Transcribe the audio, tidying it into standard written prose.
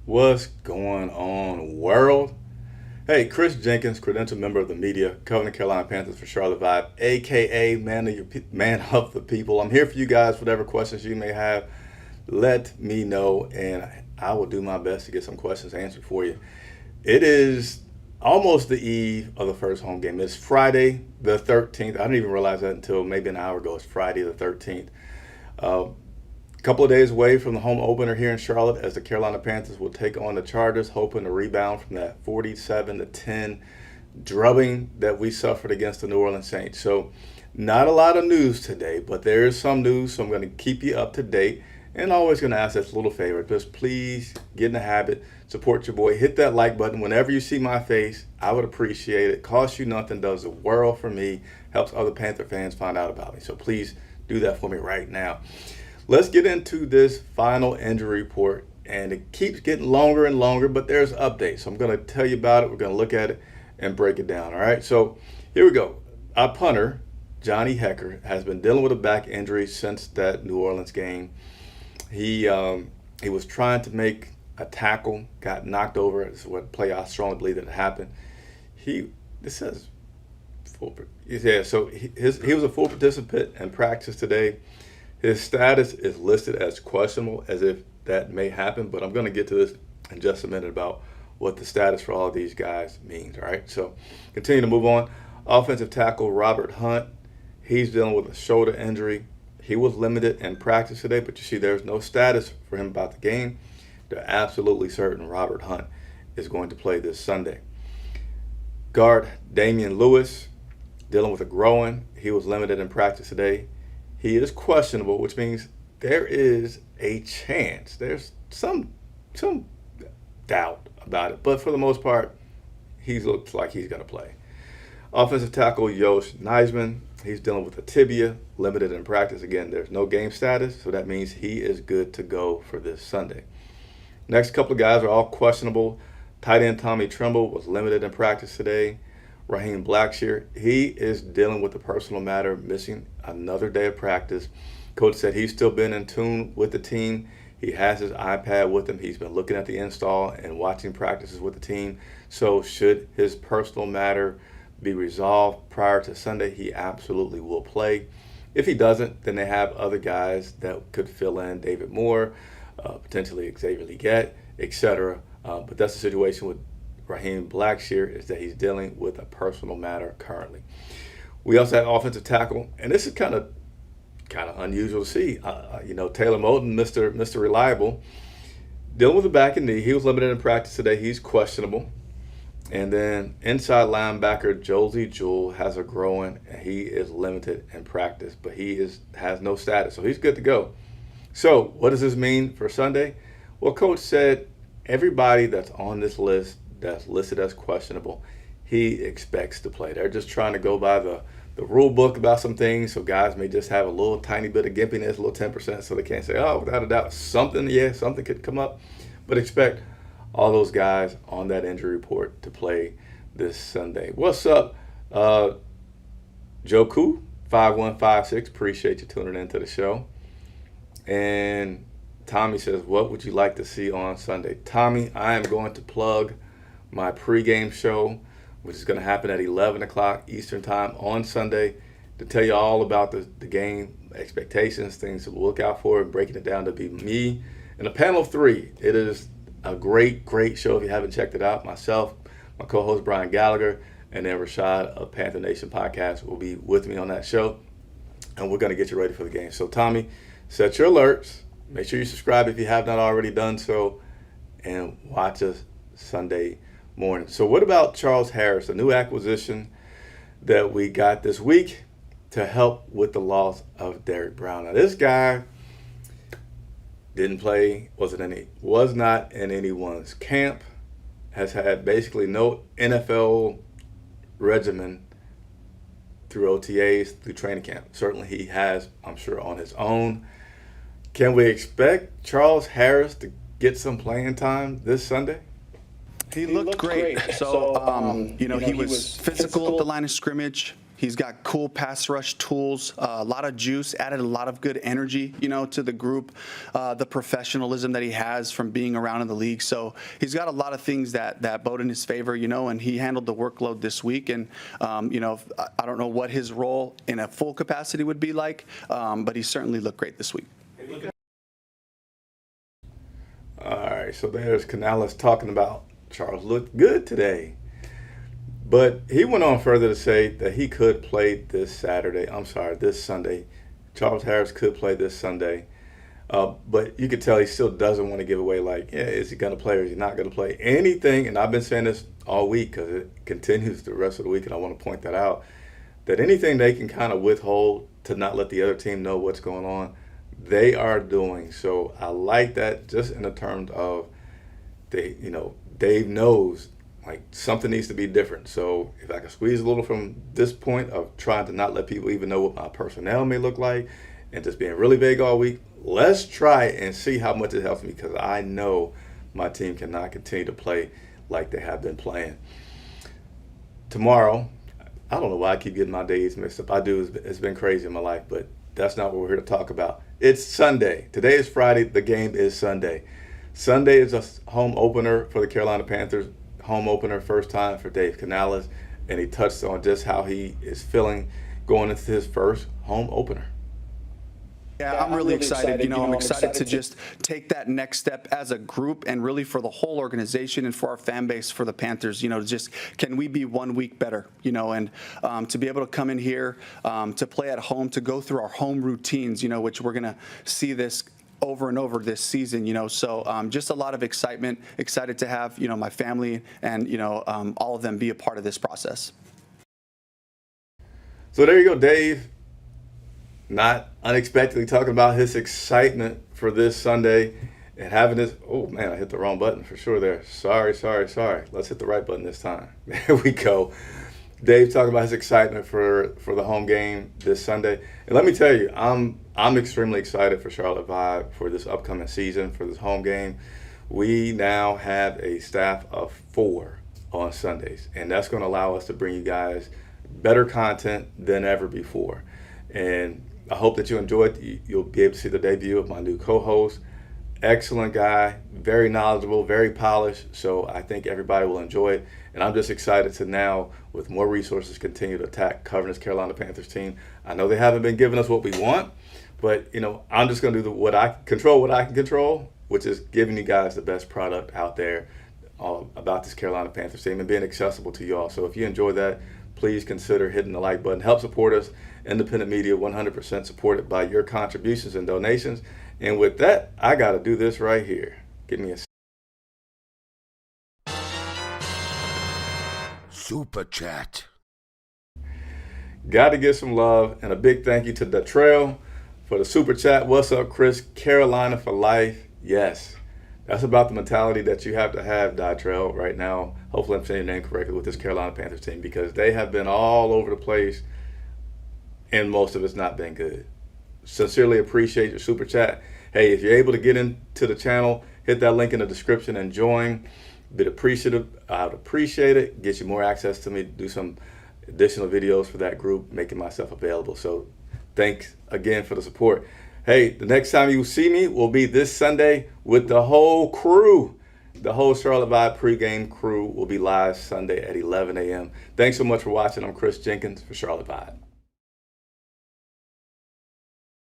What's going on, world? Hey, Chris Jenkins, credentialed member of the media, covering the Carolina Panthers for Charlotte Vibe, aka man of the people. I'm here for you guys. Whatever questions you may have, let me know, and I will do my best to get some questions answered for you. It is almost the eve of the first home game. It's Friday the 13th. I didn't even realize that until maybe an hour ago. It's Friday the 13th. A couple of days away from the home opener here in Charlotte, as the Carolina Panthers will take on the Chargers, hoping to rebound from that 47-10 drubbing that we suffered against the New Orleans Saints. So, not a lot of news today, but there is some news, so I'm going to keep you up to date. And always going to ask this little favor: just please get in the habit, support your boy, hit that like button whenever you see my face. I would appreciate it. Costs you nothing, does the world for me, helps other Panther fans find out about me. So please do that for me right now. Let's get into this final injury report, and it keeps getting longer and longer, but there's updates. So I'm going to tell you about it. We're going to look at it and break it down. All right, so here we go. Our punter, Johnny Hecker, has been dealing with a back injury since that New Orleans game. He was trying to make a tackle, got knocked over. This is what play I strongly believe that happened. This says full. Yeah, so he was a full participant in practice today. His status is listed as questionable, as if that may happen, but I'm going to get to this in just a minute about what the status for all of these guys means. All right, so continue to move on. Offensive tackle Robert Hunt, he's dealing with a shoulder injury. He was limited in practice today, but you see there's no status for him about the game. They're absolutely certain Robert Hunt is going to play this Sunday. Guard Damian Lewis, dealing with a groin. He was limited in practice today. He is questionable, which means there is a chance. There's some doubt about it, but for the most part, he looks like he's going to play. Offensive tackle Yosh Neisman, he's dealing with a tibia, limited in practice. Again, there's no game status, so that means he is good to go for this Sunday. Next couple of guys are all questionable. Tight end Tommy Tremble was limited in practice today. Raheem Blackshear, he is dealing with a personal matter, missing another day of practice. Coach said he's still been in tune with the team. He has his iPad with him. He's been looking at the install and watching practices with the team. So should his personal matter be resolved prior to Sunday, he absolutely will play. If he doesn't, then they have other guys that could fill in, David Moore, potentially Xavier Legette, etc. But that's the situation with Raheem Blackshear, is that he's dealing with a personal matter currently. We also have offensive tackle, and this is kind of unusual to see. Taylor Moton, Mr. Reliable, dealing with a back and knee. He was limited in practice today. He's questionable. And then inside linebacker Josie Jewell has a groin, and he is limited in practice, but has no status, so he's good to go. So what does this mean for Sunday? Well, Coach said everybody that's on this list that's listed as questionable, he expects to play. They're just trying to go by the rule book about some things, so guys may just have a little tiny bit of gimpiness, a little 10%, so they can't say, oh, without a doubt, something could come up. But expect all those guys on that injury report to play this Sunday. What's up, Joku 5156? Appreciate you tuning into the show. And Tommy says, what would you like to see on Sunday? Tommy, I am going to plug my pregame show, which is going to happen at 11 o'clock Eastern time on Sunday, to tell you all about the game, expectations, things to look out for, and breaking it down to be me and a panel of three. It is a great show if you haven't checked it out. Myself, my co-host Brian Gallagher, and then Rashad of Panther Nation Podcast will be with me on that show, and we're going to get you ready for the game. So Tommy, set your alerts. Make sure you subscribe if you have not already done so, and watch us Sunday morning. So what about Charles Harris, a new acquisition that we got this week to help with the loss of Derrick Brown? Now this guy didn't play, was not in anyone's camp, has had basically no NFL regimen through OTAs, through training camp. Certainly he has, I'm sure, on his own. Can we expect Charles Harris to get some playing time this Sunday? He looked great. So, he was physical at the line of scrimmage. He's got cool pass rush tools, a lot of juice, added a lot of good energy, to the group, the professionalism that he has from being around in the league. So he's got a lot of things that bode in his favor, and he handled the workload this week. And, I don't know what his role in a full capacity would be like, but he certainly looked great this week. All right, so there's Canales talking about Charles looked good today. But he went on further to say that he could play this Sunday. Charles Harris could play this Sunday. But you could tell he still doesn't want to give away, is he going to play or is he not going to play? Anything, and I've been saying this all week because it continues the rest of the week, and I want to point that out, that anything they can kind of withhold to not let the other team know what's going on, they are doing. So I like that just in the terms of, Dave knows something needs to be different. So if I can squeeze a little from this point of trying to not let people even know what my personnel may look like and just being really vague all week, let's try and see how much it helps me, because I know my team cannot continue to play like they have been playing. Tomorrow, I don't know why I keep getting my days mixed up. I do. It's been crazy in my life, but that's not what we're here to talk about. It's Sunday. Today is Friday. The game is Sunday. Sunday is a home opener for the Carolina Panthers. Home opener, first time for Dave Canales, and he touched on just how he is feeling going into his first home opener. Yeah, I'm really excited. I'm excited to just take that next step as a group and really for the whole organization and for our fan base, for the Panthers, just can we be 1 week better, and to be able to come in here, to play at home, to go through our home routines, which we're going to see this over and over this season, so just a lot of excitement, excited to have, my family and, all of them be a part of this process. So there you go, Dave, not unexpectedly talking about his excitement for this Sunday and having this, oh man, I hit the wrong button for sure there. Sorry. Let's hit the right button this time. There we go. Dave talking about his excitement for the home game this Sunday. And let me tell you, I'm extremely excited for Charlotte Vibe for this upcoming season, for this home game. We now have a staff of 4 on Sundays, and that's going to allow us to bring you guys better content than ever before. And I hope that you enjoyed. You'll be able to see the debut of my new co-host. Excellent guy, very knowledgeable, very polished. So I think everybody will enjoy it. And I'm just excited to now, with more resources, continue to attack covering this Carolina Panthers team. I know they haven't been giving us what we want, but I'm just going to do what I can control, which is giving you guys the best product out there about this Carolina Panthers team and being accessible to you all. So if you enjoy that, please consider hitting the like button. Help support us. Independent media, 100% supported by your contributions and donations. And with that, I got to do this right here. Give me a Super Chat. Got to give some love and a big thank you to Datrell for the Super Chat. What's up, Chris? Carolina for life. Yes, that's about the mentality that you have to have, Datrell, right now. Hopefully I'm saying your name correctly with this Carolina Panthers team, because they have been all over the place and most of it's not been good. Sincerely appreciate your Super Chat. Hey, if you're able to get into the channel, hit that link in the description and join. Bit appreciative. I would appreciate it. Get you more access to me, do some additional videos for that group, making myself available. So thanks again for the support. Hey, the next time you see me will be this Sunday with the whole crew. The whole Charlotte Vibe pregame crew will be live Sunday at 11 a.m. Thanks so much for watching. I'm Chris Jenkins for Charlotte Vibe.